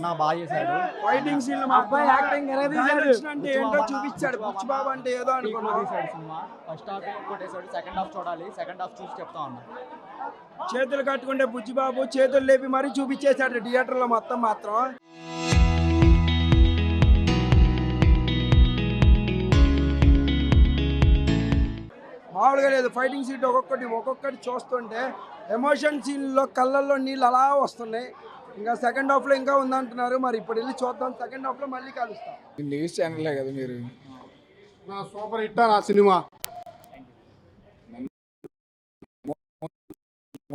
అన్న బాగా చేశాడు. ఫైటింగ్ సీన్ అబ్బాయి యాక్టింగ్ ఎలా తీశాడు అంటే ఏంటో చూపించాడు. బుచ్చిబాబు అంటే ఏదో అనుకున్నాం. తీశాడు సినిమా. ఫస్ట్ హాఫ్ కొట్టేశాడు, సెకండ్ హాఫ్ చూడాలి, సెకండ్ హాఫ్ చూసి చెప్తా ఉన్నా. చేతులు కట్టుకుంటే బుచ్చిబాబు చేతులు లేపి మరీ చూపించేశాడు థియేటర్లో మొత్తం మాత్రం. మామూలుగా లేదు ఫైటింగ్ సీట్ ఒక్కొక్కటి చూస్తుంటే ఎమోషన్ సీన్లో కళ్ళల్లో నీళ్ళు అలా వస్తున్నాయి. ఇంకా సెకండ్ హాఫ్లో ఇంకా ఉందంటున్నారు. మరి ఇప్పుడు వెళ్ళి చూద్దాం. సెకండ్ హాఫ్లో మళ్ళీ కలుస్తాం. న్యూస్ ఛానలే కదా మీరు. సూపర్ హిట్ నా సినిమా.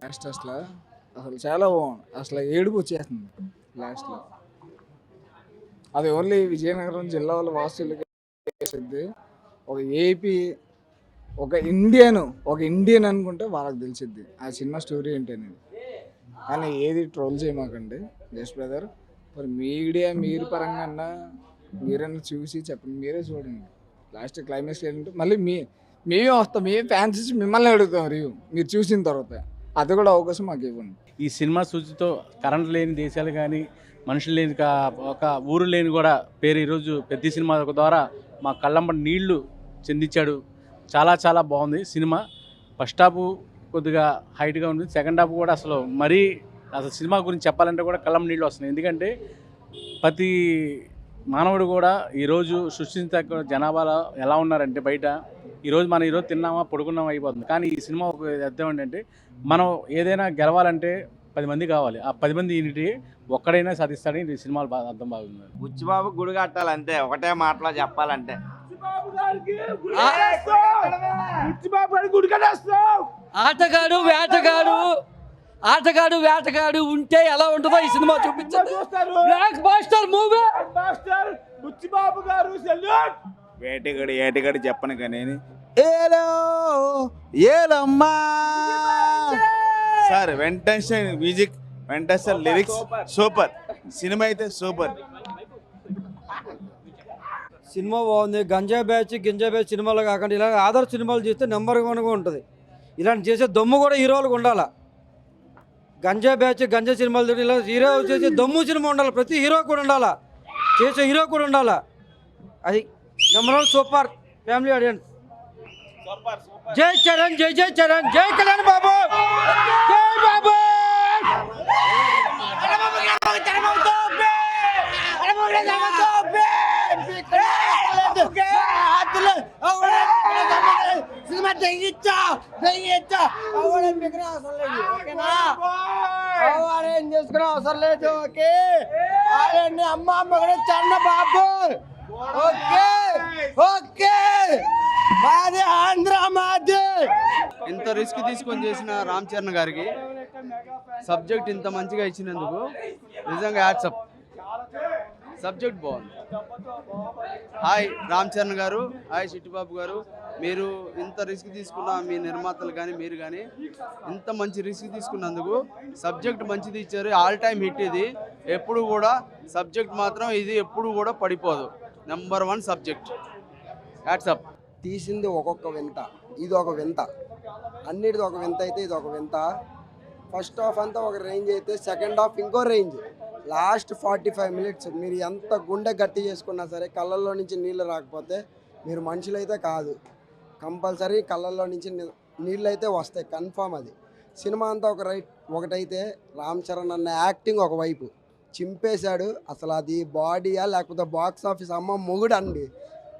లాస్ట్ అసలు చాలా బాగుంది. అసలు ఏడుపు వచ్చేస్తుంది లాస్ట్లో. అది ఓన్లీ విజయనగరం జిల్లా వాళ్ళ వాసులకి ఒక ఏపీ ఒక ఇండియన్ అనుకుంటే వాళ్ళకి తెలిసిద్ది ఆ సినిమా స్టోరీ ఏంటనేది. కానీ ఏది ట్రోల్ చేయమాకండి జస్ట్ బ్రదర్. మరి మీడియా మీరు పరంగా మీరన్నా చూసి చెప్పండి, మీరే చూడండి. లాస్ట్ క్లైమాక్స్ ఏంటంటే మళ్ళీ మేమే వస్తాం, మేమే ఫ్యాన్స్ మిమ్మల్ని అడుగుతాం రివ్యూ మీరు చూసిన తర్వాత. అది కూడా అవకాశం మాకు ఇవ్వండి. ఈ సినిమా సూచితో కరెంట్ లేని దేశాలు కానీ మనుషులు లేని ఒక ఊరు లేని కూడా పేరు ఈరోజు పెద్ద సినిమా ద్వారా మా కళ్ళంబడి నీళ్లు చెందించాడు. చాలా చాలా బాగుంది సినిమా. ఫస్ట్ హాఫ్ కొద్దిగా హైట్గా ఉంది, సెకండ్ హాఫ్ కూడా అసలు సినిమా గురించి చెప్పాలంటే కూడా కళ్ళం నీళ్ళు వస్తున్నాయి. ఎందుకంటే ప్రతి మానవుడు కూడా ఈరోజు సృష్టించ జనాభాలో ఎలా ఉన్నారంటే బయట ఈరోజు తిన్నామా పడుకున్నామా అయిపోతుంది. కానీ ఈ సినిమా ఒక అర్థం ఏంటంటే మనం ఏదైనా గెలవాలంటే 10 మంది కావాలి. ఆ 10 మంది యూనిటీ ఒక్కడైనా సాధిస్తాడని ఈ సినిమాలు అర్థం బాగుంది. బుచ్చిబాబు గుడి కట్టాలంతే, ఒకటే మాటలో చెప్పాలంటే ఆటగాడు వేటగాడు ఉంటే ఎలా ఉంటుందో ఈ సినిమా చూపించారు. Black buster movie. బుచ్చిబాబు గారు ఏటగాడు చెప్పను కానీ సార్ వెంటనే మ్యూజిక్ వెంటనే లిరిక్స్ సూపర్. సినిమా అయితే సూపర్. సినిమా బాగుంది. గింజా బ్యాచ్ సినిమాలు కాకుండా ఇలా ఆదర్శ సినిమాలు చేస్తే నెంబర్ 1గా ఉంటుంది. ఇలాంటి చేసే దమ్ము కూడా హీరోలకు ఉండాలి. గంజా సినిమాలు ఇలా హీరో చేసే దమ్ము సినిమా ఉండాలి. ప్రతి హీరో కూడా ఉండాలా, చేసే హీరో కూడా ఉండాలా. అది నెంబర్ 1 సూపర్ ఫ్యామిలీ ఆడియన్స్. జై చరణ్, జై చరణ్, జై కళ్యాణ్ బాబు, జై బాబు. సినిమా చేసుకునే అవసరం లేదు. ఓకే అమ్మ చన్న బాబు. ఓకే ఓకే మాది ఆంధ్ర మాది. ఇంత రిస్క్ తీసుకొని చేసిన రామ్ చరణ్ గారికి సబ్జెక్ట్ ఇంత మంచిగా ఇచ్చినందుకు నిజంగా హ్యాట్సప్. సబ్జెక్ట్ బాగుంది. హాయ్ రామ్ చరణ్ గారు, హాయ్ చిట్టిబాబు గారు. మీరు ఇంత రిస్క్ తీసుకున్న మీ నిర్మాతలు కానీ మీరు కానీ ఇంత మంచి రిస్క్ తీసుకున్నందుకు సబ్జెక్ట్ మంచిది ఇచ్చారు. ఆల్ టైమ్ హిట్ ఇది. ఎప్పుడు కూడా సబ్జెక్ట్ మాత్రం ఇది ఎప్పుడు కూడా పడిపోదు. Number 1 subject. హ్యాట్సప్. తీసింది ఒక్కొక్క వింత, ఇది ఒక వింత. అన్నిటిది ఒక వింత అయితే ఇది ఒక వింత. ఫస్ట్ హాఫ్ అంతా ఒక రేంజ్ అయితే సెకండ్ హాఫ్ ఇంకో రేంజ్. లాస్ట్ 45 మినిట్స్ మీరు ఎంత గుండె గట్టి చేసుకున్నా సరే కళ్ళల్లో నుంచి నీళ్ళు రాకపోతే మీరు మనుషులైతే కాదు. కంపల్సరీ కళ్ళల్లో నుంచి నీళ్ళు అయితే వస్తాయి కన్ఫామ్. అది సినిమా అంతా ఒకటైతే రామ్ చరణ్ అన్న యాక్టింగ్ ఒకవైపు చింపేశాడు. అసలు అది బాడీయా లేకపోతే బాక్స్ ఆఫీస్ అమ్మ మొగుడు అండి.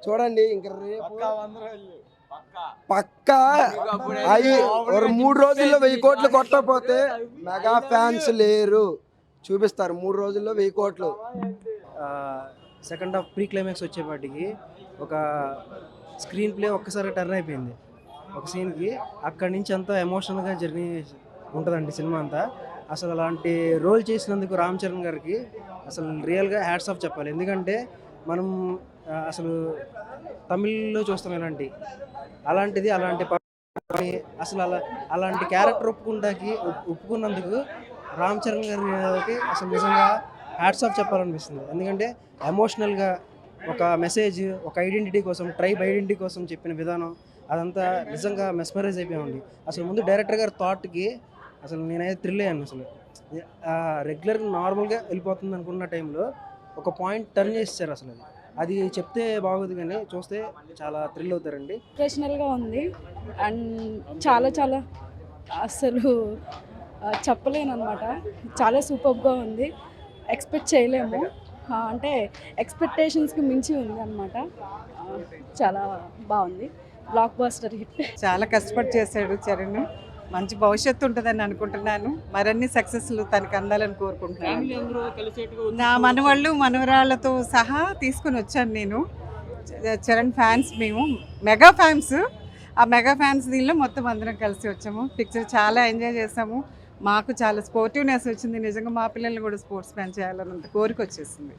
చూడండి ఇంక రేపు పక్కా 3 రోజుల్లో 1000 కోట్లు కొట్టకపోతే మెగా ఫ్యాన్స్ లేరు. చూపిస్తారు 3 రోజుల్లో 1000 కోట్లు. సెకండ్ హాఫ్ ప్రీ క్లైమాక్స్ వచ్చేపాటికి ఒక స్క్రీన్ ప్లే ఒక్కసారి టర్న్ అయిపోయింది ఒక సీన్కి. అక్కడి నుంచి అంతా ఎమోషనల్గా జర్నీ ఉంటుందండి సినిమా అంతా. అసలు అలాంటి రోల్ చేసినందుకు రామ్ చరణ్ గారికి అసలు రియల్గా హ్యాట్స్ ఆఫ్ చెప్పాలి. ఎందుకంటే మనం అసలు తమిళ్లో చూస్తాం అలాంటిది అసలు అలాంటి క్యారెక్టర్ ఒప్పుకున్నందుకు రామ్ చరణ్ గారికి అసలు నిజంగా హ్యాట్స్ ఆఫ్ చెప్పాలనిపిస్తుంది. ఎందుకంటే ఎమోషనల్గా ఒక మెసేజ్, ఒక ఐడెంటిటీ కోసం, ట్రైబ్ ఐడెంటిటీ కోసం చెప్పిన విధానం అదంతా నిజంగా మెస్మరైజ్ అయిపోయామండి. అసలు ముందు డైరెక్టర్ గారి థాట్కి అసలు నేనైతే థ్రిల్ అయ్యాను అసలు. రెగ్యులర్ నార్మల్గా వెళ్ళిపోతుంది అనుకున్న టైంలో ఒక పాయింట్ టర్న్ చేసేసారు అసలు. అది చెప్తే బాగోదు కానీ చూస్తే చాలా థ్రిల్ అవుతారండి. ప్రొఫెషనల్గా ఉంది అండ్ చాలా చాలా అసలు చెప్పలేను అనమాట. చాలా సూపర్గా ఉంది, ఎక్స్పెక్ట్ చేయలేము. అంటే ఎక్స్పెక్టేషన్స్కి మించి ఉంది అనమాట. చాలా బాగుంది, బ్లాక్ బస్టర్ హిట్. చాలా కష్టపడి చేశాడు చరణ్. మంచి భవిష్యత్తు ఉంటుందని అనుకుంటున్నాను. మరిన్ని సక్సెస్లు తనకు అందాలని కోరుకుంటున్నాను. నా మనవాళ్ళు మనవరాళ్ళతో సహా తీసుకుని వచ్చాను నేను. చరణ్ ఫ్యాన్స్ మేము, మెగా ఫ్యాన్స్. ఆ మెగా ఫ్యాన్స్ దీనిలో మొత్తం అందరం కలిసి వచ్చాము. పిక్చర్ చాలా ఎంజాయ్ చేసాము. మాకు చాలా స్పోర్టివ్నెస్ వచ్చింది. నిజంగా మా పిల్లల్ని కూడా స్పోర్ట్స్ మ్యాన్ చేయాలన్నంత కోరిక వచ్చేసింది.